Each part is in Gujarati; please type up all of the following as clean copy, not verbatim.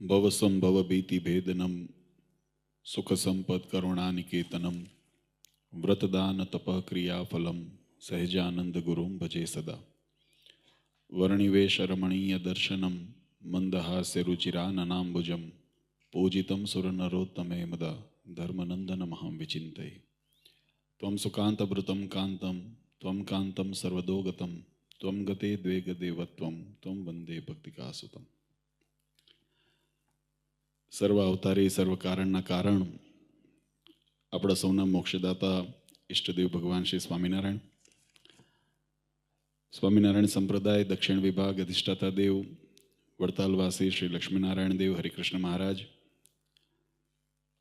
ભવસંભવ ભીતિ ભેદનમ સુખ સંપદ કરુણાનિકેતનમ વ્રતદાન તપઃ ક્રિયાફલમ સહજાનંદ ગુરુમ ભજે સદા વર્ણિવેશ રમણીય દર્શનમ મંદહાસ્ય રુચિરાનનાંબુજમ પૂજિતમ સુરનરોત્તમે મદા ધર્મનંદનમહં વિચિંતયે ત્વં સુકાંતભૃતં કાંતમ ત્વં કાંતમ સર્વદોગતમ ત્વં ગતે દ્વે ગદેવત્વં ત્વં વંદે ભક્તિકાસુતમ. સર્વ અવતારી સર્વ કારણના કારણ આપણા સૌના મોક્ષદાતા ઈષ્ટદેવ ભગવાન શ્રી સ્વામિનારાયણ, સ્વામિનારાયણ સંપ્રદાય દક્ષિણ વિભાગ અધિષ્ઠાતા દેવ વડતાલવાસી શ્રી લક્ષ્મીનારાયણ દેવ હરિકૃષ્ણ મહારાજ,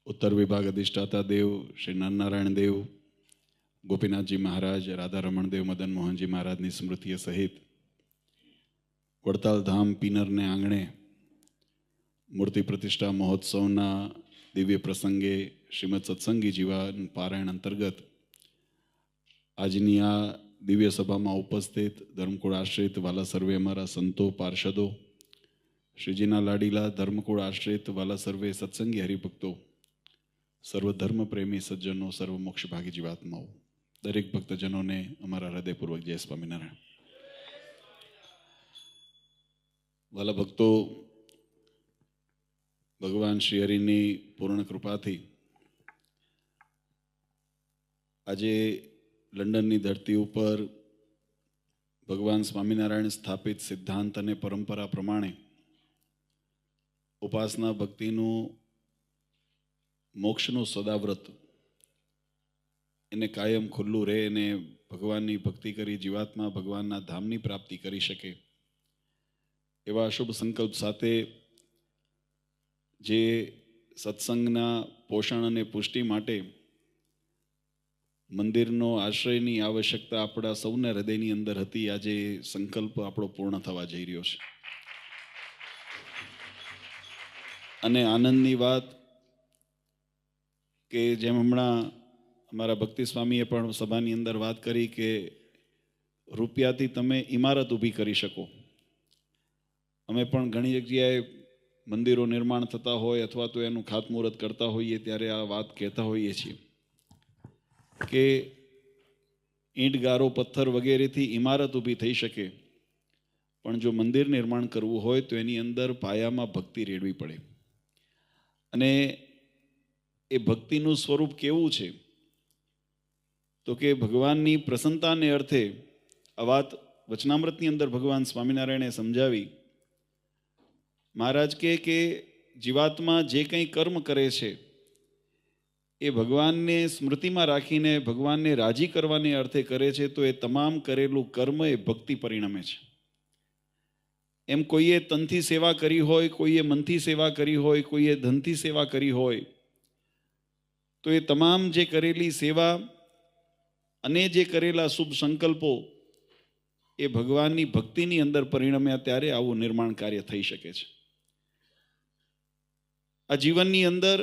ઉત્તર વિભાગ અધિષ્ઠાતા દેવ શ્રી નરનારાયણ દેવ, ગોપીનાથજી મહારાજ, રાધારમણ દેવ, મદન મોહનજી મહારાજની સ્મૃતિએ સહિત વડતાલ ધામ પીનરને આંગણે મૂર્તિ પ્રતિષ્ઠા મહોત્સવના દિવ્ય પ્રસંગે શ્રીમદ સત્સંગી જીવન પારાયણ અંતર્ગત આજની આ દિવ્ય સભામાં ઉપસ્થિત ધર્મકુળ આશ્રિત વાલા સર્વે અમારા સંતો પાર્ષદો, શ્રીજીના લાડીલા ધર્મકુળ આશ્રિત વાલા સર્વે સત્સંગી હરિભક્તો, સર્વ ધર્મ પ્રેમી સજ્જનો, સર્વ મોક્ષભાગી જીવાત્માઓ, દરેક ભક્તજનોને અમારા હૃદયપૂર્વક જય સ્વામિનારાયણ. વાલા ભક્તો, ભગવાન શ્રી હરિની પૂર્ણ કૃપાથી આજે લંડનની ધરતી ઉપર ભગવાન સ્વામિનારાયણ સ્થાપિત સિદ્ધાંત અને પરંપરા પ્રમાણે ઉપાસના ભક્તિનું મોક્ષનું સદાવ્રત એને કાયમ ખુલ્લું રહે અને ભગવાનની ભક્તિ કરી જીવાત્મા ભગવાનના ધામની પ્રાપ્તિ કરી શકે એવા શુભ સંકલ્પ સાથે જે સત્સંગના પોષણ અને પુષ્ટિ માટે મંદિરનો આશ્રયની આવશ્યકતા આપણા સૌના હૃદયની અંદર હતી, આજે સંકલ્પ આપણો પૂર્ણ થવા જઈ રહ્યો છે. અને આનંદની વાત કે જેમ હમણાં અમારા ભક્તિ સ્વામીએ પણ સભાની અંદર વાત કરી કે રૂપિયાથી તમે ઇમારત ઊભી કરી શકો. અમે પણ ઘણી જગ્યાએ મંદિરો નિર્માણ થતા હોય અથવા તો એનું ખાતમુહૂર્ત કરતા હોઈએ ત્યારે આ વાત કહેતા હોઈએ છીએ કે ઈંટ ગારો પથ્થર વગેરેથી ઇમારત ઊભી થઈ શકે, પણ જો મંદિર નિર્માણ કરવું હોય તો એની અંદર પાયામાં ભક્તિ રેડવી પડે. અને એ ભક્તિનું સ્વરૂપ કેવું છે તો કે ભગવાનની પ્રસન્નતાને અર્થે આ વાત વચનામૃતની અંદર ભગવાન સ્વામિનારાયણે સમજાવી. મહારાજ કે જીવાત્મા જે કંઈ કર્મ કરે છે એ ભગવાનને સ્મૃતિમાં રાખીને ભગવાનને રાજી કરવાને અર્થે કરે છે, તો એ તમામ કરેલું કર્મ એ ભક્તિ પરિણમે છે. એમ કોઈએ તનથી સેવા કરી હોય, કોઈએ મનથી સેવા કરી હોય, કોઈએ ધનથી સેવા કરી હોય, તો એ તમામ જે કરેલી સેવા અને જે કરેલા શુભ સંકલ્પો એ ભગવાનની ભક્તિની અંદર પરિણમ્યા ત્યારે આવું નિર્માણ કાર્ય થઈ શકે છે. આ જીવનની અંદર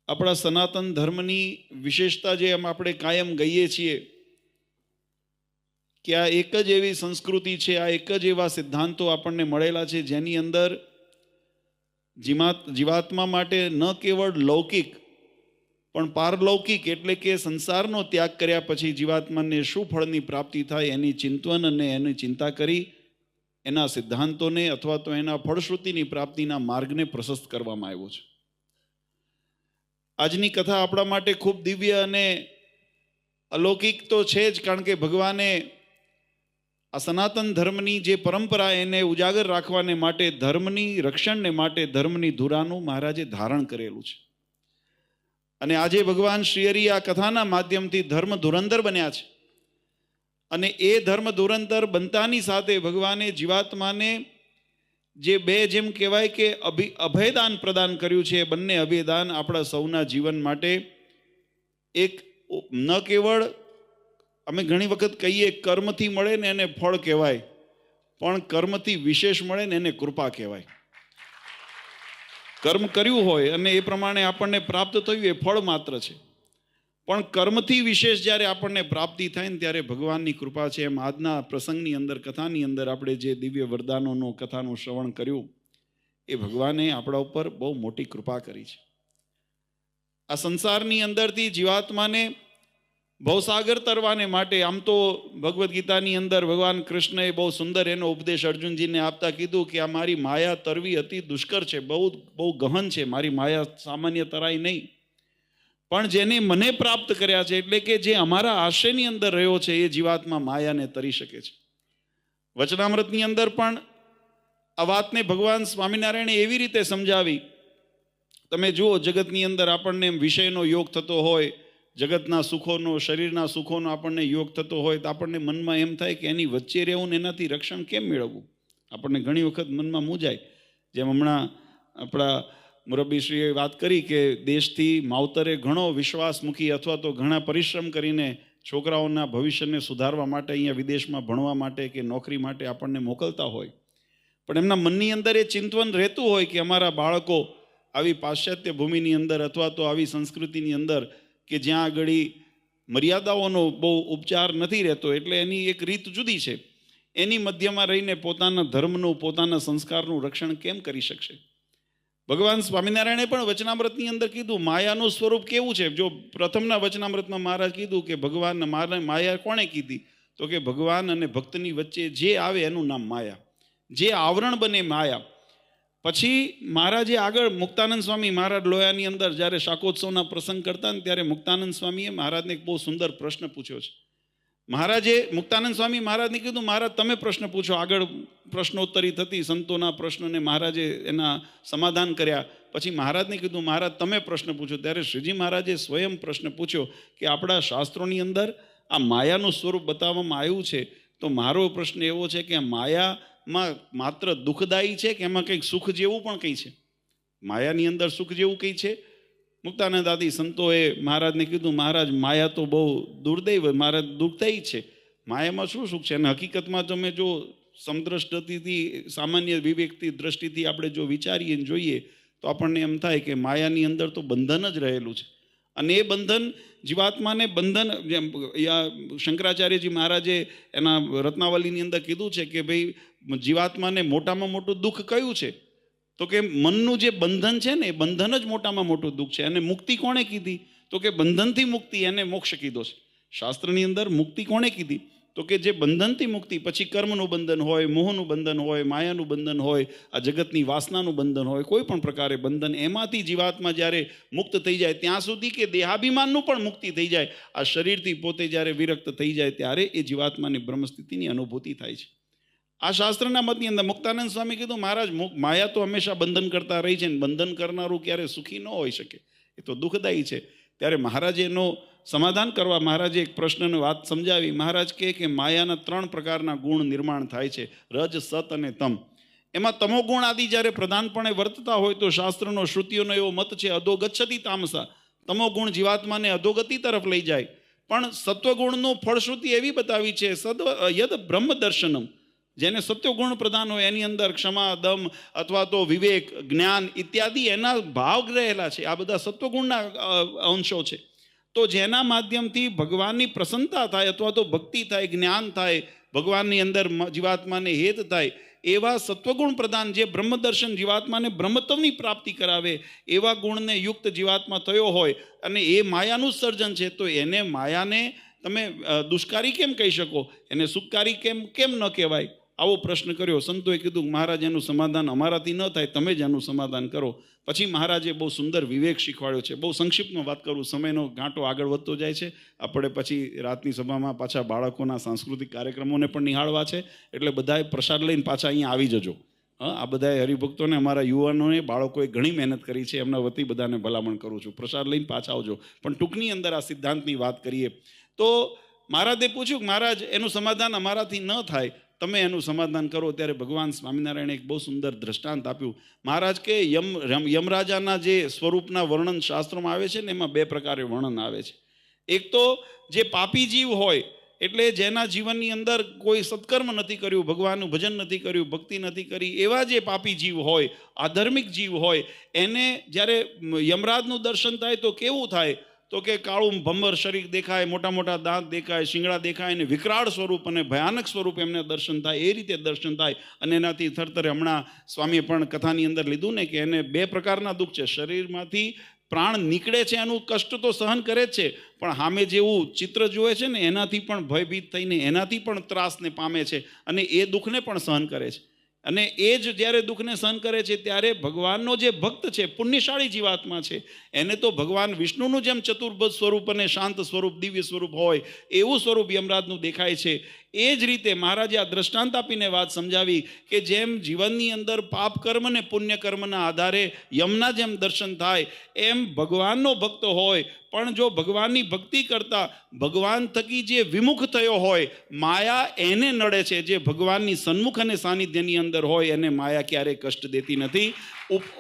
આપણા સનાતન ધર્મની વિશેષતા જે આપણે કાયમ ગઈએ છીએ કે આ એક જ એવી સંસ્કૃતિ છે, આ એક જ એવા સિદ્ધાંતો આપણને મળેલા છે જેની અંદર જીવાત્મા માટે ન કેવળ લૌકિક પણ પારલૌકિક એટલે કે સંસારનો ત્યાગ કર્યા પછી જીવાત્માને શું ફળની પ્રાપ્તિ થાય એની ચિંતન અને એની ચિંતા કરી એના સિદ્ધાંતોને અથવા તો એના ફળશ્રુતિની પ્રાપ્તિના માર્ગને પ્રશસ્ત કરવામાં આવ્યો છે. આજની કથા આપણા માટે ખૂબ દિવ્ય અને અલૌકિક તો છે જ, કારણ કે ભગવાને આ સનાતન ધર્મની જે પરંપરા એને ઉજાગર રાખવાને માટે, ધર્મની રક્ષણને માટે ધર્મની ધુરાનું મહારાજે ધારણ કરેલું છે. અને આજે ભગવાન શ્રી હરિ આ કથાના માધ્યમથી ધર્મ ધુરંધર બન્યા છે. અને એ ધર્મ ધુરંધર બનતાની સાથે ભગવાને જીવાત્માને જે બે જેમ કહેવાય કે અભયદાન પ્રદાન કર્યું છે, એ બંને અભયદાન આપણા સૌના જીવન માટે એક ન કેવળ અમે ઘણી વખત કહીએ કર્મથી મળે ને એને ફળ કહેવાય, પણ કર્મથી વિશેષ મળે ને એને કૃપા કહેવાય. કર્મ કર્યું હોય અને એ પ્રમાણે આપણને પ્રાપ્ત થયું એ ફળ માત્ર છે, પણ કર્મથી વિશેષ જ્યારે આપણને પ્રાપ્તિ થાય ને ત્યારે ભગવાનની કૃપા છે. એમ આજના પ્રસંગની અંદર, કથાની અંદર આપણે જે દિવ્ય વરદાનોનો કથાનું શ્રવણ કર્યું એ ભગવાને આપણા ઉપર બહુ મોટી કૃપા કરી છે. આ સંસારની અંદરથી જીવાત્માને ભવસાગર તરવાને માટે, આમ તો ભગવદ્ ગીતાની અંદર ભગવાન કૃષ્ણએ બહુ સુંદર એનો ઉપદેશ અર્જુનજીને આપતા કીધું કે આ મારી માયા તરવી અતિ દુષ્કર છે, બહુ ગહન છે, મારી માયા સામાન્ય તરાય નહીં. પણ જેને મને પ્રાપ્ત કર્યા છે, એટલે કે જે અમારા આશ્રયની અંદર રહ્યો છે, એ જીવાત્મા માયાને તરી શકે છે. વચનામૃતની અંદર પણ આ વાતને ભગવાન સ્વામિનારાયણે એવી રીતે સમજાવી. તમે જુઓ, જગતની અંદર આપણને વિષયનો યોગ થતો હોય, જગતના સુખોનો, શરીરના સુખોનો આપણને યોગ થતો હોય, તો આપણને મનમાં એમ થાય કે એની વચ્ચે રહેવું ને એનાથી રક્ષણ કેમ મેળવવું. આપણને ઘણી વખત મનમાં મૂંઝાય. જેમ હમણાં આપણા મુરબ્બીશ્રીએ વાત કરી કે દેશથી માવતરે ઘણો વિશ્વાસ મૂકી અથવા તો ઘણા પરિશ્રમ કરીને છોકરાઓના ભવિષ્યને સુધારવા માટે અહીંયા વિદેશમાં ભણવા માટે કે નોકરી માટે આપણને મોકલતા હોય, પણ એમના મનની અંદર એ ચિંતવન રહેતું હોય કે અમારા બાળકો આવી પાશ્ચાત્ય ભૂમિની અંદર અથવા તો આવી સંસ્કૃતિની અંદર કે જ્યાં આગળ મર્યાદાઓનો બહુ ઉપચાર નથી રહેતો, એટલે એની એક રીત જુદી છે, એની મધ્યમાં રહીને પોતાના ધર્મનું, પોતાના સંસ્કારનું રક્ષણ કેમ કરી શકશે. ભગવાન સ્વામિનારાયણે પણ વચનામૃતની અંદર કીધું માયાનું સ્વરૂપ કેવું છે. જો પ્રથમના વચનામૃતમાં મહારાજ કીધું કે ભગવાન માયા કોણે કીધી, તો કે ભગવાન અને ભક્તની વચ્ચે જે આવે એનું નામ માયા, જે આવરણ બને માયા. પછી મહારાજે આગળ મુક્તાનંદ સ્વામી મહારાજ લોયાની અંદર જ્યારે શાકોત્સવના પ્રસંગ કરતા ને ત્યારે મુક્તાનંદ સ્વામીએ મહારાજને એક બહુ સુંદર પ્રશ્ન પૂછ્યો છે. મહારાજે મુક્તાનંદ સ્વામી મહારાજને કીધું મહારાજ તમે પ્રશ્ન પૂછો. આગળ પ્રશ્નોત્તરી થતી, સંતોના પ્રશ્નને મહારાજે એના સમાધાન કર્યા. પછી મહારાજને કીધું મહારાજ તમે પ્રશ્ન પૂછો. ત્યારે શ્રીજી મહારાજે સ્વયં પ્રશ્ન પૂછ્યો કે આપણા શાસ્ત્રોની અંદર આ માયાનું સ્વરૂપ બતાવવામાં આવ્યું છે, તો મારો પ્રશ્ન એવો છે કે માયામાં માત્ર દુઃખદાયી છે કે એમાં કંઈક સુખ જેવું પણ કંઈ છે? માયાની અંદર સુખ જેવું કંઈ છે? મુક્તાનંદ આદિ સંતોએ મહારાજને કીધું મહારાજ માયા તો બહુ દુર્દૈવ, મહારાજ દુઃખદાયી છે, માયામાં શું સુખ છે? અને હકીકતમાં તમે જો સમદ્રષ્ટિથી, સામાન્ય વિવેકથી, દ્રષ્ટિથી આપણે જો વિચારીએ જોઈએ તો આપણને એમ થાય કે માયાની અંદર તો બંધન જ રહેલું છે. અને એ બંધન જીવાત્માને બંધન, શંકરાચાર્યજી મહારાજે એના રત્નાવલીની અંદર કીધું છે કે ભાઈ જીવાત્માને મોટામાં મોટું દુઃખ કયું છે? તો કે મનનું જે બંધન છે ને, એ બંધન જ મોટામાં મોટું દુઃખ છે. અને મુક્તિ કોણે કીધી? તો કે બંધનથી મુક્તિ, એને મોક્ષ કીધો છે. શાસ્ત્રની અંદર મુક્તિ કોણે કીધી? તો કે જે બંધનથી મુક્તિ, પછી કર્મનું બંધન હોય, મોહનું બંધન હોય, માયાનું બંધન હોય, આ જગતની વાસનાનું બંધન હોય, કોઈ પણ પ્રકારે બંધન, એમાંથી જીવાત્મા જ્યારે મુક્ત થઈ જાય ત્યાં સુધી, કે દેહાભિમાનનું પણ મુક્તિ થઈ જાય, આ શરીરથી પોતે જ્યારે વિરક્ત થઈ જાય ત્યારે એ જીવાત્માની બ્રહ્મસ્થિતિની અનુભૂતિ થાય છે. આ શાસ્ત્રના મતની અંદર મુક્તાનંદ સ્વામી કીધું મહારાજ માયા તો હંમેશા બંધન કરતા રહી છે, બંધન કરનારું ક્યારે સુખી ન હોઈ શકે, એ તો દુઃખદાયી છે. ત્યારે મહારાજે એનો સમાધાન કરવા મહારાજે એક પ્રશ્નની વાત સમજાવી. મહારાજ કહે કે માયાના 3 પ્રકારના ગુણ નિર્માણ થાય છે, રજ, સત અને તમ. એમાં તમો ગુણ આદિ જ્યારે પ્રધાનપણે વર્તતા હોય તો શાસ્ત્રનો, શ્રુતિઓનો એવો મત છે અધોગચ્છતિ તામસા, તમો ગુણ જીવાત્માને અધોગતિ તરફ લઈ જાય. પણ સત્વગુણનું ફળશ્રુતિ એવી બતાવી છે યદ બ્રહ્મ દર્શનમ, જેને સત્વગુણ પ્રધાન હોય એની અંદર ક્ષમા, દમ અથવા તો વિવેક, જ્ઞાન ઇત્યાદિ એના ભાવ રહેલા છે. આ બધા સત્વગુણના અંશો છે. તો જેના માધ્યમથી ભગવાનની પ્રસન્નતા થાય અથવા તો ભક્તિ થાય, જ્ઞાન થાય, ભગવાનની અંદર જીવાત્માને હેત થાય, એવા સત્વગુણ પ્રધાન જે બ્રહ્મદર્શન જીવાત્માને બ્રહ્મત્વની પ્રાપ્તિ કરાવે એવા ગુણને યુક્ત જીવાત્મા થયો હોય અને એ માયાનું સર્જન છે, તો એને માયાને તમે દુષ્કારી કેમ કહી શકો? એને સુખકારી કેમ ન કહેવાય? આવો પ્રશ્ન કર્યો. સંતોએ કીધું મહારાજ એનું સમાધાન અમારાથી ન થાય, તમે જ એનું સમાધાન કરો. પછી મહારાજે બહુ સુંદર વિવેક શીખવાડ્યો છે. બહુ સંક્ષિપ્તમાં વાત કરું, સમયનો ગાંટો આગળ વધતો જાય છે. આપણે પછી રાતની સભામાં પાછા બાળકોના સાંસ્કૃતિક કાર્યક્રમોને પણ નિહાળવા છે, એટલે બધાએ પ્રસાદ લઈને પાછા અહીંયા આવી જજો. આ બધાએ હરિભક્તોને, અમારા યુવાનોને, બાળકોએ ઘણી મહેનત કરી છે, એમના વતી બધાને ભલામણ કરું છું, પ્રસાદ લઈને પાછા આવજો. પણ ટૂંકની અંદર આ સિદ્ધાંતની વાત કરીએ તો મહારાજે પૂછ્યું કે મહારાજ એનું સમાધાન અમારાથી ન થાય, તમે એનું સમાધાન કરો. ત્યારે ભગવાન સ્વામિનારાયણે એક બહુ સુંદર દ્રષ્ટાંત આપ્યું. મહારાજ કે યમરાજાના જે સ્વરૂપના વર્ણન શાસ્ત્રોમાં આવે છે ને, એમાં 2 પ્રકારે વર્ણન આવે છે. એક તો જે પાપી જીવ હોય, એટલે જેના જીવનની અંદર કોઈ સત્કર્મ નથી કર્યું, ભગવાનનું ભજન નથી કર્યું, ભક્તિ નથી કરી, એવા જે પાપી જીવ હોય, આધર્મિક જીવ હોય, એને જ્યારે યમરાજનું દર્શન થાય તો કેવું થાય? તો તો કે કાળું ભંબર શરીર દેખાય, મોટા મોટા દાંત દેખાય, શિંગડા દેખાય, અને વિકરાળ સ્વરૂપ અને ભયાનક સ્વરૂપ એમને દર્શન થાય. એ રીતે દર્શન થાય અને એનાથી થરથરે, હમણાં સ્વામીએ પણ કથાની અંદર લીધું ને કે એને 2 પ્રકારના દુઃખ છે. શરીરમાંથી પ્રાણ નીકળે છે એનું કષ્ટ તો સહન કરે જ છે, પણ સામે જેવું ચિત્ર જોવે છે ને એનાથી પણ ભયભીત થઈને એનાથી પણ ત્રાસને પામે છે અને એ દુઃખને પણ સહન કરે છે. અને એ જ જ્યારે દુઃખને સહન કરે છે ત્યારે ભગવાનનો જે ભક્ત છે, પુણ્યશાળી જીવાત્મા છે, એને તો ભગવાન વિષ્ણુનું જેમ ચતુર્ભુજ સ્વરૂપ અને શાંત સ્વરૂપ, દિવ્ય સ્વરૂપ હોય એવું સ્વરૂપ યમરાજનું દેખાય છે. એ જ રીતે મહારાજે આ દ્રષ્ટાંત આપીને વાત સમજાવી કે જેમ જીવનની અંદર પાપ કર્મ ને પુણ્ય કર્મના આધારે યમના જેમ દર્શન થાય, એમ ભગવાનનો ભક્ત હોય પણ જો ભગવાનની ભક્તિ કરતા ભગવાન થકી જે વિમુખ થયો હોય, માયા એને નડે છે. જે ભગવાનની સન્મુખ અને સાનિધ્યની અંદર હોય એને માયા ક્યારેય કષ્ટ દેતી નથી.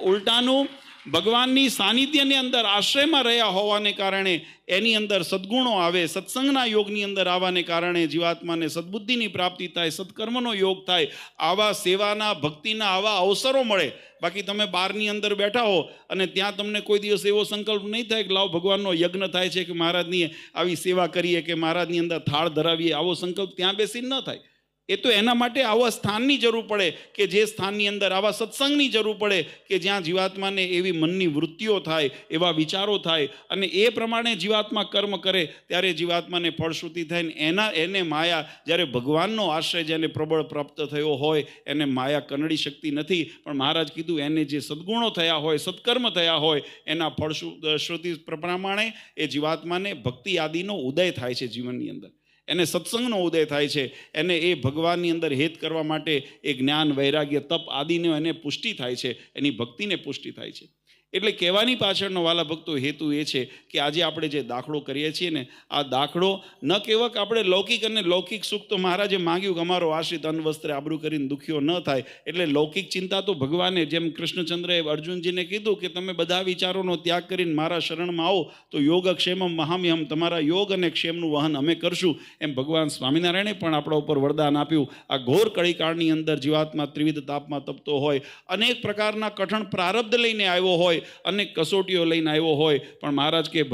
ઉલટાનું ભગવાનની સાનિધ્યની અંદર આશ્રયમાં રહ્યા હોવાને કારણે એની અંદર સદ્ગુણો આવે, સત્સંગના યોગની અંદર આવવાને કારણે જીવાત્માને સદબુદ્ધિની પ્રાપ્તિ થાય, સત્કર્મનો યોગ થાય, આવા સેવાના ભક્તિના આવા અવસરો મળે. બાકી તમે બહારની અંદર બેઠા હો અને ત્યાં તમને કોઈ દિવસ એવો સંકલ્પ નહીં થાય કે લાવ ભગવાનનો યજ્ઞ થાય છે કે મહારાજની આવી સેવા કરીએ કે મહારાજની અંદર થાળ ધરાવીએ, આવો સંકલ્પ ત્યાં બેસીને ન થાય. એ તો એના માટે આવા સ્થાનની જરૂર પડે કે જે સ્થાનની અંદર આવા સત્સંગની જરૂર પડે કે જ્યાં જીવાત્માને એવી મનની વૃત્તિઓ થાય, એવા વિચારો થાય અને એ પ્રમાણે જીવાત્મા કર્મ કરે ત્યારે જીવાત્માને ફળશ્રુતિ થાય. ને એને માયા, જ્યારે ભગવાનનો આશ્રય જેને પ્રબળ પ્રાપ્ત થયો હોય એને માયા કનડી શકતી નથી. પણ મહારાજ કીધું એને જે સદ્ગુણો થયા હોય, સત્કર્મ થયા હોય, એના ફળશ્રુતિ પ્રમાણે એ જીવાત્માને ભક્તિ આદિનો ઉદય થાય છે જીવનની અંદર, એને સત્સંગનો ઉદય થાય છે, એને એ ભગવાનની અંદર હેત કરવા માટે એ જ્ઞાન, વૈરાગ્ય, તપ આદિનો એને પુષ્ટિ થાય છે, એની ભક્તિને પુષ્ટિ થાય છે. એટલે કહેવાની પાછળનો વાલા ભક્તો હેતુ એ છે કે આજે આપણે જે દાખલો કરીએ છીએ ને, આ દાખલો ન કેવક આપણે લૌકિક અને લૌકિક સુખ તો મહારાજે માંગ્યું કે અમારો આશ્રિત અન્ન વસ્ત્રે આબરૂ કરીને દુખ્યો ન થાય, એટલે લૌકિક ચિંતા તો ભગવાને, જેમ કૃષ્ણચંદ્રએ અર્જુનજીને કીધું કે તમે બધા વિચારોનો ત્યાગ કરીને મારા શરણમાં આવો તો યોગ ક્ષેમમ મહામ્યહમ, તમારા યોગ અને ક્ષેમનું વહન અમે કરશું. એમ ભગવાન સ્વામિનારાયણે પણ આપણા ઉપર વરદાન આપ્યું. આ ઘોર કળીકાળની અંદર જીવાત્મા ત્રિવિધ તાપમાં તપતો હોય, અનેક પ્રકારના કઠણ પ્રારબ્ધ લઈને આવ્યો હોય, અનેક કસોટીઓ લઈને આવ્યો હોય, પણ મહારાજ કે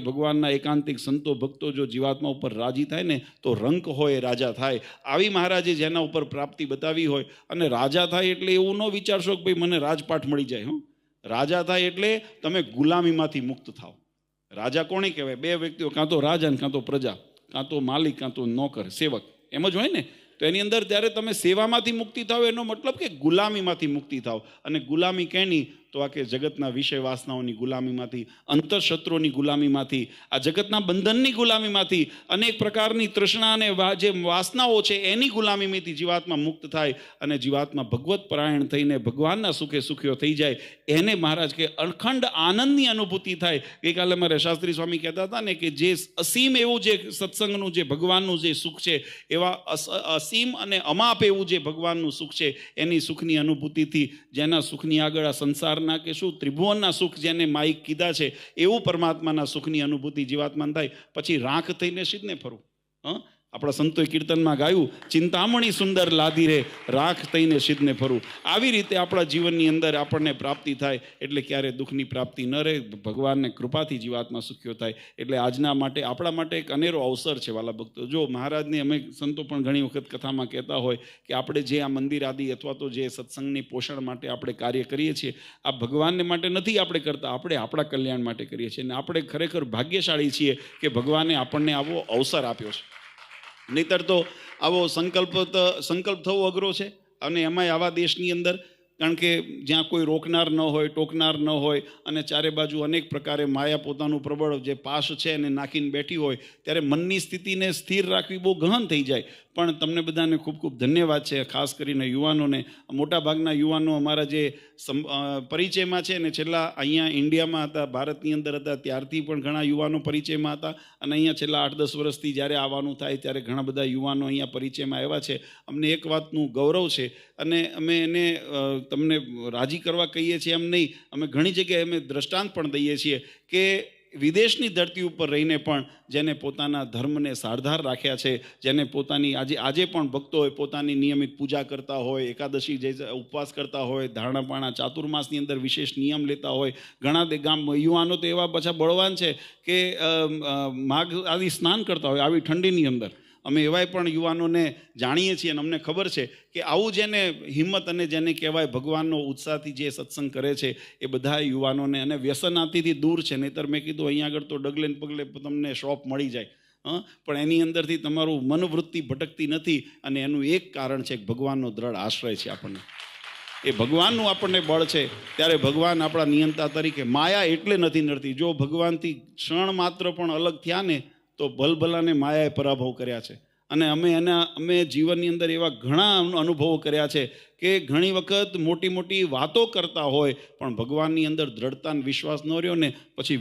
ભગવાનના એકાંતિક સંતો ભક્તો જો જીવાત્મા ઉપર રાજી થાય ને તો રંક હોય રાજા થાય. આવી મહારાજે જેના ઉપર પ્રાપ્તિ બતાવી હોય, અને રાજા થાય એટલે એવું ન વિચારશો કે ભાઈ મને રાજપાઠ મળી જાય. રાજા થાય એટલે તમે ગુલામીમાંથી મુક્ત થાવ. રાજા કોને કહેવાય? 2 વ્યક્તિઓ, કાં તો રાજા કાં તો પ્રજા, કાં તો માલિક કાં તો નોકર, સેવક, એમ જ હોય ને. તો એની અંદર ત્યારે તમે સેવામાંથી મુક્તિ થાવ એનો મતલબ કે ગુલામીમાંથી મુક્તિ થાવ. અને ગુલામી કેની? તો આ કે જગતના વિષય વાસનાઓની ગુલામીમાંથી, અંતરશત્રુઓની ગુલામીમાંથી, આ જગતના બંધનની ગુલામીમાંથી, અનેક પ્રકારની તૃષ્ણા અને જે વાસનાઓ છે એની ગુલામીમાંથી જીવાત્મા મુક્ત થાય અને જીવાત્મા ભગવત પરાયણ થઈને ભગવાનના સુખે સુખ્યો થઈ જાય. એને મહારાજ કે અખંડ આનંદની અનુભૂતિ થાય. ગઈકાલે મારે શાસ્ત્રી સ્વામી કહેતા હતા ને કે જે અસીમ એવું જે સત્સંગનું જે ભગવાનનું જે સુખ છે, એવા અસીમ અને અમાપ એવું જે ભગવાનનું સુખ છે, એની સુખની અનુભૂતિથી જેના સુખની આગળ આ સંસાર કે શું ત્રિભુવનના સુખ જેને માઇક કીધા છે, એવું પરમાત્માના સુખની અનુભૂતિ જીવાત્માને થાય. પછી રાખ થઈને સીધને ફરવું. આપણા સંતોએ કીર્તનમાં ગાયું, ચિંતામણી સુંદર લાદી રે, રાખ થઈને સીધને ફરવું. આવી રીતે આપણા જીવનની અંદર આપણને પ્રાપ્તિ થાય એટલે ક્યારે દુઃખની પ્રાપ્તિ ન રહે, ભગવાનને કૃપાથી જીવાત્મા સુખ્યો થાય. એટલે આજના માટે આપણા માટે એક અનેરો અવસર છે વાલા ભક્તો. જો મહારાજને અમે સંતો પણ ઘણી વખત કથામાં કહેતા હોય કે આપણે જે આ મંદિર આદિ અથવા તો જે સત્સંગની પોષણ માટે આપણે કાર્ય કરીએ છીએ, આ ભગવાનને માટે નથી આપણે કરતા, આપણે આપણા કલ્યાણ માટે કરીએ છીએ. અને આપણે ખરેખર ભાગ્યશાળી છીએ કે ભગવાને આપણને આવો અવસર આપ્યો છે. નહીતર તો આવો સંકલ્પ થવો અઘરો છે. અને એમાંય આવા દેશની અંદર, કારણ કે જ્યાં કોઈ રોકનાર ન હોય, ટોકનાર ન હોય, અને ચારે બાજુ અનેક પ્રકારે માયા પોતાનું પ્રબળ જે પાશ છે એને નાખીને બેઠી હોય, ત્યારે મનની સ્થિતિને સ્થિર રાખવી બહુ ગહન થઈ જાય. પણ તમને બધાને ખૂબ ખૂબ ધન્યવાદ છે, ખાસ કરીને યુવાનોને. મોટાભાગના યુવાનો અમારા જે પરિચયમાં છે ને, છેલ્લા અહીંયા ઇન્ડિયામાં હતા, ભારતની અંદર હતા ત્યારથી પણ ઘણા યુવાનો પરિચયમાં હતા, અને અહીંયા છેલ્લા 8-10 વર્ષથી જ્યારે આવવાનું થાય ત્યારે ઘણા બધા યુવાનો અહીંયા પરિચયમાં આવ્યા છે. અમને એક વાતનું ગૌરવ છે, અને અમે એને તમને રાજી કરવા કહીએ છીએ એમ નહીં, અમે ઘણી જગ્યાએ અમે દ્રષ્ટાંત પણ દઈએ છીએ કે વિદેશની ધરતી ઉપર રહીને પણ જેને પોતાના ધર્મને સારધાર રાખ્યા છે, જેને પોતાની આજે પણ ભક્તો હોય પોતાની નિયમિત પૂજા કરતા હોય, એકાદશી જે ઉપવાસ કરતા હોય, ધારણાપાણા ચાતુર્માસની અંદર વિશેષ નિયમ લેતા હોય. ઘણા યુવાનો તો એવા પાછા બળવાન છે કે માઘ આદિ સ્નાન કરતા હોય આવી ઠંડીની અંદર. અમે એવાય પણ યુવાનોને જાણીએ છીએ અને અમને ખબર છે કે આવું જેને હિંમત અને જેને કહેવાય ભગવાનનો ઉત્સાહથી જે સત્સંગ કરે છે એ બધા યુવાનોને, અને વ્યસનાતીથી દૂર છે. નહીંતર મેં કીધું અહીંયા આગળ તો ડગલે ને પગલે તમને શોપ મળી જાય, પણ એની અંદરથી તમારું મનોવૃત્તિ ભટકતી નથી. અને એનું એક કારણ છે કે ભગવાનનો દ્રઢ આશ્રય છે આપણને. એ ભગવાનનું આપણને બળ છે. ત્યારે ભગવાન આપણા નિયંતા તરીકે માયા એટલે નથી નડતી. જો ભગવાનથી ક્ષણ માત્ર પણ અલગ થયા ને તો ભલભલાને માયાએ પરાભવ કર્યા છે. અને અમે જીવનની અંદર એવા ઘણા અનુભવો કર્યા છે કે ઘણી વખત મોટી મોટી વાતો કરતા હોય પણ ભગવાનની અંદર દ્રઢતા અને વિશ્વાસ ન રહ્યો ને પછી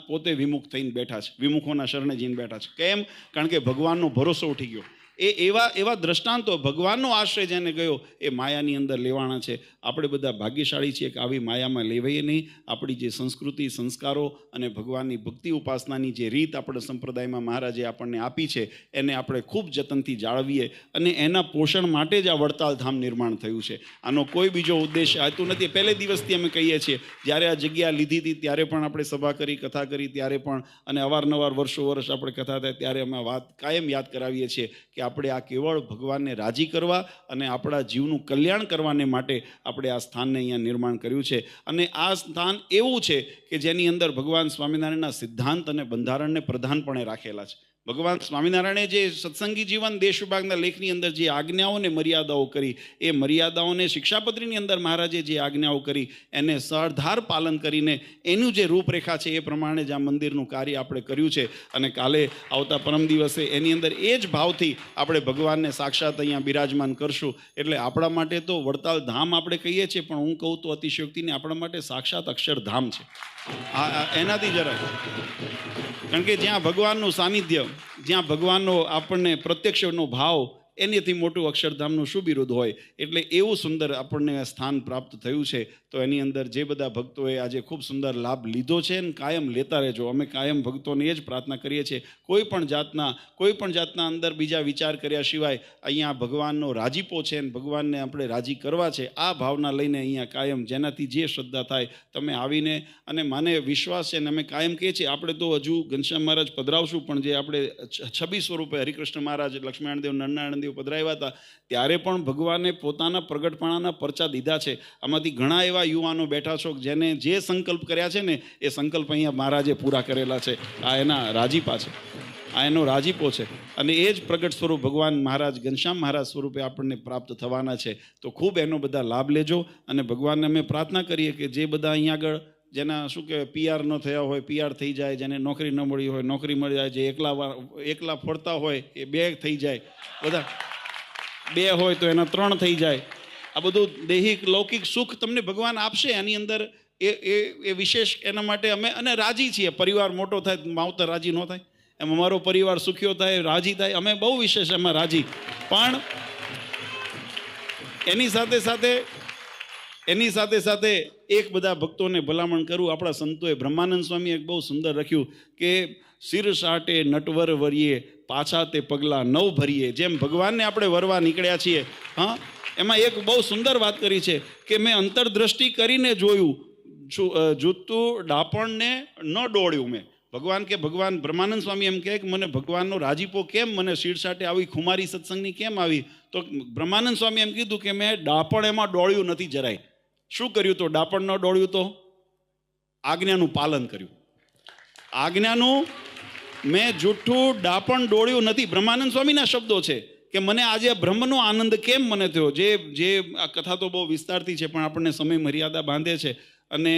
પોતે વિમુખ થઈને બેઠા છે, વિમુખોના શરણે જઈને બેઠા છે. કેમ? કારણ કે ભગવાનનો ભરોસો ઉઠી ગયો. એવા દ્રષ્ટાંતો ભગવાનનો આશ્રય જેને ગયો એ માયાની અંદર લેવાના છે. આપણે બધા ભાગ્યશાળી છીએ કે આવી માયામાં લેવાઈએ નહીં. આપણી જે સંસ્કૃતિ, સંસ્કારો અને ભગવાનની ભક્તિ ઉપાસનાની જે રીત આપણે સંપ્રદાયમાં મહારાજે આપણને આપી છે એને આપણે ખૂબ જતનથી જાળવીએ. અને એના પોષણ માટે જ આ વડતાલ ધામ નિર્માણ થયું છે. આનો કોઈ બીજો ઉદ્દેશ આવતું નથી. પહેલે દિવસથી અમે કહીએ છીએ, જ્યારે આ જગ્યા લીધી હતી ત્યારે પણ આપણે સભા કરી, કથા કરી ત્યારે પણ, અને અવારનવાર વર્ષો આપણે કથા થાય ત્યારે અમે વાત કાયમ યાદ કરાવીએ છીએ કે આપણે આ કેવળ ભગવાનને રાજી કરવા અને આપણા જીવનું કલ્યાણ કરવાને માટે આપણે આ સ્થાનને અહીંયા નિર્માણ કર્યું છે. અને આ સ્થાન એવું છે કે જેની અંદર ભગવાન સ્વામિનારાયણના સિદ્ધાંત અને બંધારણને પ્રધાનપણે રાખેલા છે. ભગવાન સ્વામિનારાયણે જે સત્સંગી જીવન દેશ વિભાગના લેખની અંદર જે આજ્ઞાઓને મર્યાદાઓ કરી, એ મર્યાદાઓને શિક્ષાપત્રીની અંદર મહારાજે જે આજ્ઞાઓ કરી એને સરદાર પાલન કરીને એનું જે રૂપરેખા છે એ પ્રમાણે જ આ મંદિરનું કાર્ય આપણે કર્યું છે. અને કાલે આવતા પરમ દિવસે એની અંદર એ જ ભાવથી આપણે ભગવાનને સાક્ષાત અહીંયા બિરાજમાન કરશું. એટલે આપણા માટે તો વડતાલ ધામ આપણે કહીએ છીએ, પણ હું કહું તો અતિશયોક્તિને આપણા માટે સાક્ષાત અક્ષરધામ છે. એનાથી જરાય, કારણ કે જ્યાં ભગવાનનું સાનિધ્ય, જ્યાં ભગવાનનો આપણને પ્રત્યક્ષનો ભાવ, એનાથી મોટું અક્ષરધામનું શું બિરુદ હોય. એટલે એવું સુંદર આપણને સ્થાન પ્રાપ્ત થયું છે. તો એની અંદર જે બધા ભક્તોએ આજે ખૂબ સુંદર લાભ લીધો છે ને કાયમ લેતા રહેજો. અમે કાયમ ભક્તોને એ જ પ્રાર્થના કરીએ છીએ, કોઈ પણ જાતના અંદર બીજા વિચાર કર્યા સિવાય અહીંયા ભગવાનનો રાજીપો છે ને ભગવાનને આપણે રાજી કરવા છે, આ ભાવના લઈને અહીંયા કાયમ જેનાથી જે શ્રદ્ધા થાય તમે આવીને, અને મને વિશ્વાસ છે ને અમે કાયમ કહીએ છીએ, આપણે તો હજુ ઘનશ્યામ મહારાજ પધરાવશું, પણ જે આપણે 26 સ્વરૂપે હરિકૃષ્ણ મહારાજ, લક્ષ્મીનારાયણ દેવ, નરનારાયણ દેવ પધરાવ્યા હતા ત્યારે પણ ભગવાને પોતાના પ્રગટપણાના પરચા દીધા છે. આમાંથી ઘણા એવા યુવાનો બેઠા છો જેને જે સંકલ્પ કર્યા છે ને એ સંકલ્પ અહીંયા મહારાજે પૂરા કરેલા છે. આ એના રાજીપા છે, આ એનો રાજીપો છે. અને એ જ પ્રગટ સ્વરૂપ ભગવાન મહારાજ ઘનશ્યામ મહારાજ સ્વરૂપે આપણને પ્રાપ્ત થવાના છે. તો ખૂબ એનો બધા લાભ લેજો. અને ભગવાનને અમે પ્રાર્થના કરીએ કે જે બધા અહીંયા આગળ જેના શું કહેવાય PR ન થયા હોય PR થઈ જાય, જેને નોકરી ન મળી હોય નોકરી મળી જાય, જે એકલા ફરતા હોય એ 2 થઈ જાય, બધા 2 હોય તો એના 3 થઈ જાય. આ બધું દૈહિક લૌકિક સુખ તમને ભગવાન આપશે. આની અંદર એ વિશેષ એના માટે અમે અને રાજી છીએ. પરિવાર મોટો થાય, માવતર રાજી ન થાય, એમ અમારો પરિવાર સુખ્યો થાય, રાજી થાય, અમે બહુ વિશેષ એમાં રાજી. પણ એની સાથે સાથે એક બધા ભક્તોને ભલામણ કરું. આપણા સંતોએ બ્રહ્માનંદ સ્વામી એક બહુ સુંદર લખ્યું કે શિર સાટે નટવર વરીએ, પાછા તે પગલાં નવ ભરીએ. જેમ ભગવાનને આપણે વરવા નીકળ્યા છીએ, હા, એમાં એક બહુ સુંદર વાત કરી છે કે મેં અંતરદ્રષ્ટિ કરીને જોયું, જૂતું ડાપણને ન ડોળ્યું મેં. ભગવાન બ્રહ્માનંદ સ્વામી એમ કહે કે મને ભગવાનનો રાજીપો કેમ, મને શિરસાટે આવી ખુમારી સત્સંગની કેમ આવી? તો બ્રહ્માનંદ સ્વામી એમ કીધું કે મેં ડાપણ એમાં ડોળ્યું નથી જરાય. શું કર્યું? તો ડાપણ ન ડોળ્યું તો આજ્ઞાનું પાલન કર્યું. આજ્ઞાનું મેં જૂઠું ડાપણ ડોળ્યું નથી. બ્રહ્માનંદ સ્વામીના શબ્દો છે કે મને આજે બ્રહ્મનો આનંદ કેમ મને થયો. જે આ કથા તો બહુ વિસ્તારથી છે, પણ આપણને સમય મર્યાદા બાંધે છે અને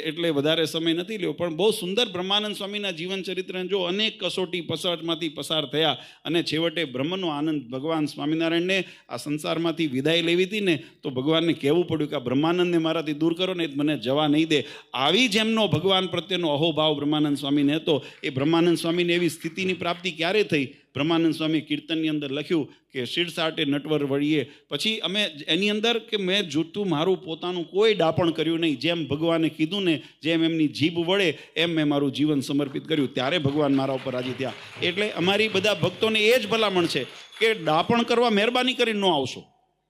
એટલે વધારે સમય નથી લેવો. પણ બહુ સુંદર બ્રહ્માનંદ સ્વામીના જીવન ચરિત્રને જો અનેક કસોટી પસારમાંથી પસાર થયા અને છેવટે બ્રહ્મનો આનંદ ભગવાન સ્વામિનારાયણને આ સંસારમાંથી વિદાય લેવી હતી ને તો ભગવાનને કહેવું પડ્યું કે આ બ્રહ્માનંદને મારાથી દૂર કરો ને મને જવા નહીં દે. આવી જેમનો ભગવાન પ્રત્યેનો અહોભાવ બ્રહ્માનંદ સ્વામીને હતો, એ બ્રહ્માનંદ સ્વામીને એવી સ્થિતિની પ્રાપ્તિ ક્યારે થઈ બ્રહ્માનંદ સ્વામી કીર્તનની અંદર લખ્યું કે શીરસાટે નટવર વળીએ, પછી અમે એની અંદર કે મેં જૂઠું મારું પોતાનું કોઈ ડાપણ કર્યું નહીં, જેમ ભગવાને કીધું ને જેમ એમની જીભ વળે એમ મેં મારું જીવન સમર્પિત કર્યું, ત્યારે ભગવાન મારા ઉપર રાજી થયા. એટલે અમારી બધા ભક્તોને એ જ ભલામણ છે કે ડાપણ કરવા મહેરબાની કરીને ન આવશો.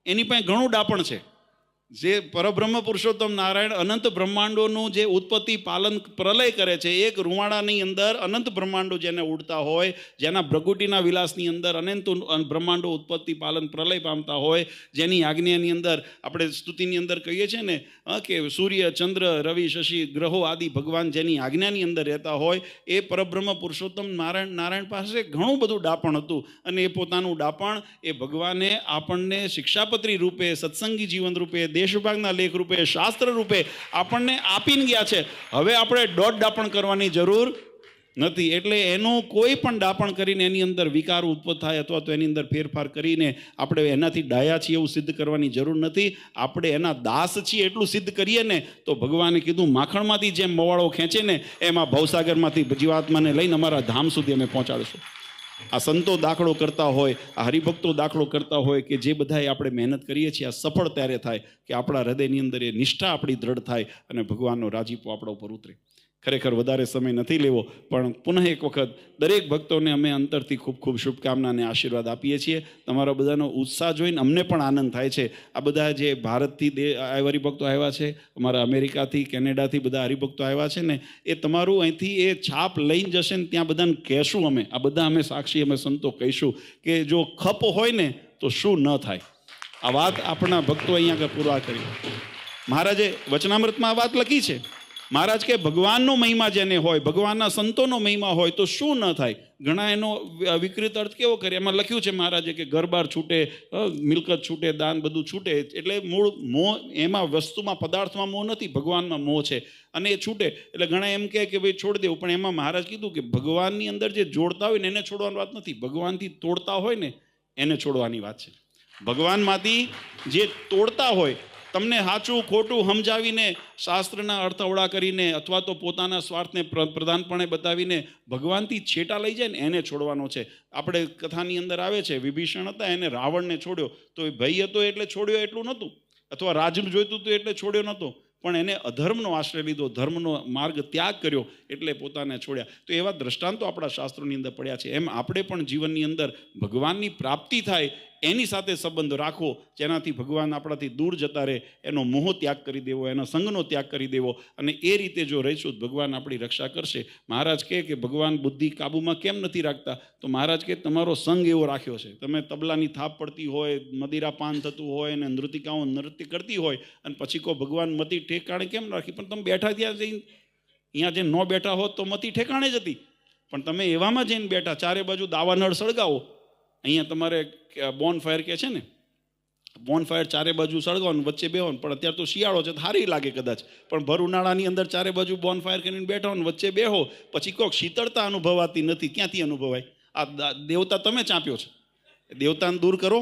એની પાસે ઘણું ડાપણ છે. જે પરબ્રહ્મ પુરુષોત્તમ નારાયણ અનંત બ્રહ્માંડોનું જે ઉત્પત્તિ પાલન પ્રલય કરે છે, એક રૂવાડાની અંદર અનંત બ્રહ્માંડો જેને ઉડતા હોય, જેના ભ્રગુટીના વિલાસની અંદર અનંત બ્રહ્માંડો ઉત્પત્તિ પાલન પ્રલય પામતા હોય, જેની આજ્ઞાની અંદર આપણે સ્તુતિની અંદર કહીએ છીએ ને કે સૂર્ય ચંદ્ર રવિ શશિ ગ્રહો આદિ ભગવાન જેની આજ્ઞાની અંદર રહેતા હોય, એ પરબ્રહ્મ પુરુષોત્તમ નારાયણ પાસે ઘણું બધું ડાપણ હતું. અને એ પોતાનું ડાપણ એ ભગવાને આપણને શિક્ષાપત્રી રૂપે, સત્સંગી જીવન રૂપે, દેશ વિભાગના લેખ રૂપે, શાસ્ત્ર રૂપે આપણને આપીને ગયા છે. હવે આપણે દોઢ ડાપણ કરવાની જરૂર નથી. એટલે એનું કોઈ પણ ડાપણ કરીને એની અંદર વિકાર ઉત્પન્ન થાય અથવા તો એની અંદર ફેરફાર કરીને આપણે એનાથી ડાયા છીએ એવું સિદ્ધ કરવાની જરૂર નથી. આપણે એના દાસ છીએ એટલું સિદ્ધ કરીએ ને તો ભગવાને કીધું માખણમાંથી જેમ મવાળો ખેંચે ને એમાં ભવસાગરમાંથી જીવાત્માને લઈને અમારા ધામ સુધી અમે પહોંચાડીશું. આ સંતો દાખલો કરતા હોય, આ હરિભક્તો દાખલો કરતા હોય કે જે બધાએ આપણે મહેનત કરીએ છીએ આ સફળ ત્યારે થાય કે આપણા હૃદયની અંદર એ નિષ્ઠા આપણી દ્રઢ થાય અને ભગવાનનો રાજીપો આપણા ઉપર ઉતરે. ખરેખર વધારે સમય નથી લેવો, પણ પુનઃ એક વખત દરેક ભક્તોને અમે અંતરથી ખૂબ ખૂબ શુભકામના અને આશીર્વાદ આપીએ છીએ. તમારા બધાનો ઉત્સાહ જોઈને અમને પણ આનંદ થાય છે. આ બધા જે ભારતથી હરિભક્તો આવ્યા છે, અમારા અમેરિકાથી, કેનેડાથી બધા હરિભક્તો આવ્યા છે ને, એ તમારું અહીંથી એ છાપ લઈને જશે ને ત્યાં બધાને કહેશું અમે, આ બધા અમે સાક્ષી, અમે સંતો કહીશું કે જો ખપ હોય ને તો શું ન થાય. આ વાત આપણા ભક્તો અહીંયા પૂરા કરી. મહારાજે વચનામૃતમાં આ વાત લખી છે. મહારાજ કે ભગવાનનો મહિમા જેને હોય, ભગવાનના સંતોનો મહિમા હોય તો શું ન થાય. ઘણા એનો વિકૃત અર્થ કેવો કરે, એમાં લખ્યું છે મહારાજે કે ઘરબાર છૂટે, મિલકત છૂટે, દાન બધું છૂટે. એટલે મૂળ મોહ એમાં વસ્તુમાં પદાર્થમાં મોહ નથી, ભગવાનમાં મોહ છે અને એ છૂટે. એટલે ઘણા એમ કહે કે ભાઈ છોડ દેવું, પણ એમાં મહારાજ કીધું કે ભગવાનની અંદર જે જોડતા હોય ને એને છોડવાની વાત નથી, ભગવાનથી તોડતા હોય ને એને છોડવાની વાત છે. ભગવાનમાંથી જે તોડતા હોય, તમને સાચું ખોટું સમજાવીને, શાસ્ત્રના અર્થવડા કરીને અથવા તો પોતાના સ્વાર્થને પ્રધાનપણે બતાવીને ભગવાનથી છેટા લઈ જાય ને એને છોડવાનો છે. આપણે કથાની અંદર આવે છે વિભીષણ હતા, એને રાવણને છોડ્યો તો એ ભય હતો એટલે છોડ્યો એટલું નહોતું, અથવા રાજનું જોઈતું હતું એટલે છોડ્યો નહોતો, પણ એને અધર્મનો આશ્રય લીધો, ધર્મનો માર્ગ ત્યાગ કર્યો એટલે પોતાને છોડ્યા. તો એવા દ્રષ્ટાંતો આપણા શાસ્ત્રોની અંદર પડ્યા છે. એમ આપણે પણ જીવનની અંદર ભગવાનની પ્રાપ્તિ થાય એની સાથે સંબંધ રાખવો, જેનાથી ભગવાન આપણાથી દૂર જતા રહે, એનો મોહ ત્યાગ કરી દેવો, એનો સંગનો ત્યાગ કરી દેવો. અને એ રીતે જો રહીશું ભગવાન આપણી રક્ષા કરશે. મહારાજ કહે કે ભગવાન બુદ્ધિ કાબૂમાં કેમ નથી રાખતા, તો મહારાજ કહે તમારો સંગ એવો રાખ્યો છે. તમે તબલાની થાપ પડતી હોય, મદિરા પાન થતું હોય અને નૃતિકાઓ નૃત્ય કરતી હોય અને પછી કહો ભગવાન મતી ઠેકાણે કેમ રાખી. પણ તમે બેઠા ત્યાં જઈને, અહીંયા જે ન બેઠા હોત તો મતી ઠેકાણે જ હતી, પણ તમે એવામાં જઈને બેઠા, ચારે બાજુ દાવાનળ સળગાવો. અહીંયા તમારે બોન ફાયર કે છે ને, બોન ફાયર ચારે બાજુ સળગાવવાનું, વચ્ચે બેવાનું. પણ અત્યારે તો શિયાળો છે, સારી લાગે કદાચ, પણ ભર ઉનાળાની અંદર ચારે બાજુ બોન ફાયર કરીને બેઠા હોય, વચ્ચે બેહો, પછી કોક શીતળતા અનુભવાતી નથી. ક્યાંથી અનુભવાય? આ દેવતા તમે ચાંપ્યો છે, દેવતાને દૂર કરો.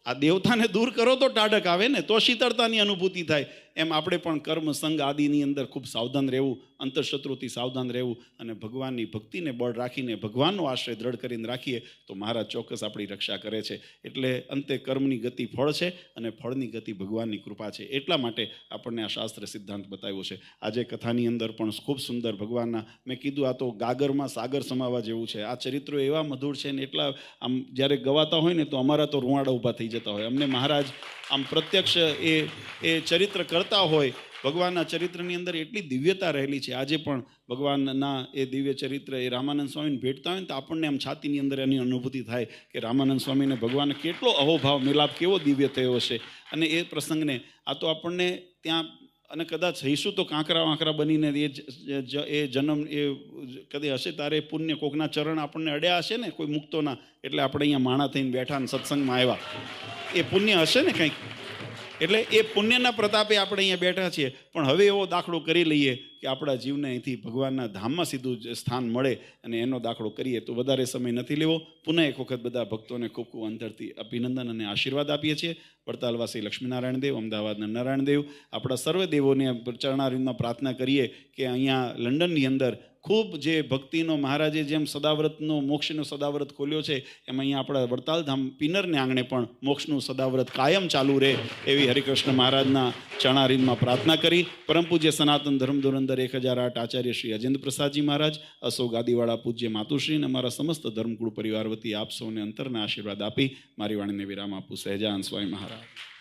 આ દેવતાને દૂર કરો તો ટાઢક આવે ને, તો શીતળતાની અનુભૂતિ થાય. એમ આપણે પણ કર્મ સંગ આદિની અંદર ખૂબ સાવધાન રહેવું, અંતરશત્રુથી સાવધાન રહેવું અને ભગવાનની ભક્તિને બળ રાખીને ભગવાનનો આશ્રય દ્રઢ કરીને રાખીએ તો મહારાજ ચોક્કસ આપણી રક્ષા કરે છે. એટલે અંતે કર્મની ગતિ ફળ છે અને ફળની ગતિ ભગવાનની કૃપા છે. એટલા માટે આપણને આ શાસ્ત્ર સિદ્ધાંત બતાવ્યો છે. આજે કથાની અંદર પણ ખૂબ સુંદર ભગવાનના, મેં કીધું આ તો ગાગરમાં સાગર સમાવા જેવું છે. આ ચરિત્રો એવા મધુર છે ને એટલા આમ જ્યારે ગવાતા હોય ને તો અમારા તો રૂવાડા ઊભા થઈ જતા હોય. અમને મહારાજ આમ પ્રત્યક્ષ એ ચરિત્ર કરતા હોય. ભગવાનના ચરિત્રની અંદર એટલી દિવ્યતા રહેલી છે. આજે પણ ભગવાનના એ દિવ્ય ચરિત્ર એ રામાનંદ સ્વામીને ભેટતા હોય ને તો આપણને આમ છાતીની અંદર એની અનુભૂતિ થાય કે રામાનંદ સ્વામીને ભગવાન કેટલો અહોભાવ મિલાપ કેવો દિવ્ય થયો હશે. અને એ પ્રસંગને આ તો આપણને ત્યાં, અને કદાચ રહીશું તો કાંકરા વાંકરા બનીને એ જન્મ એ કદી હશે તારે પુણ્ય કોકના ચરણ આપણને અડ્યા હશે ને કોઈ મુક્તોના, એટલે આપણે અહીંયા માણા થઈને બેઠા ને સત્સંગમાં આવ્યા, એ પુણ્ય હશે ને કંઈક. એટલે એ પુણ્યના પ્રતાપે આપણે અહીંયા બેઠા છીએ. પણ હવે એવો દાખલો કરી લઈએ કે આપણા જીવને અહીંથી ભગવાનના ધામમાં સીધું સ્થાન મળે અને એનો દાખલો કરીએ. તો વધારે સમય નથી લેવો. પુનઃ એક વખત બધા ભક્તોને ખૂબ ખૂબ અંતરથી અભિનંદન અને આશીર્વાદ આપીએ છીએ. વડતાલવાસી લક્ષ્મીનારાયણ દેવ, અમદાવાદના નારાયણ દેવ, આપણા સર્વ દેવોને ચરણારવિંદમાં પ્રાર્થના કરીએ કે અહીંયા લંડનની અંદર ખૂબ જે ભક્તિનો મહારાજે જેમ સદાવ્રતનો મોક્ષનો સદાવ્રત ખોલ્યો છે એમ અહીંયા આપણા વડતાલધામ પિનરને આંગણે પણ મોક્ષનું સદાવ્રત કાયમ ચાલુ રહે એવી હરિકૃષ્ણ મહારાજના ચરણારીંદમાં પ્રાર્થના કરી પરમ પૂજ્ય સનાતન ધર્મ ધુરંધર 1008 આચાર્ય શ્રી અજેન્દ્ર પ્રસાદજી મહારાજ, અસો ગાદીવાળા પૂજ્ય માતુશ્રી અને અમારા સમસ્ત ધર્મકુળ પરિવાર વતી આપ સૌને અંતરના આશીર્વાદ આપી મારી વાણીને વિરામ આપું. સહેજાનંદ સ્વામી મહારાજ.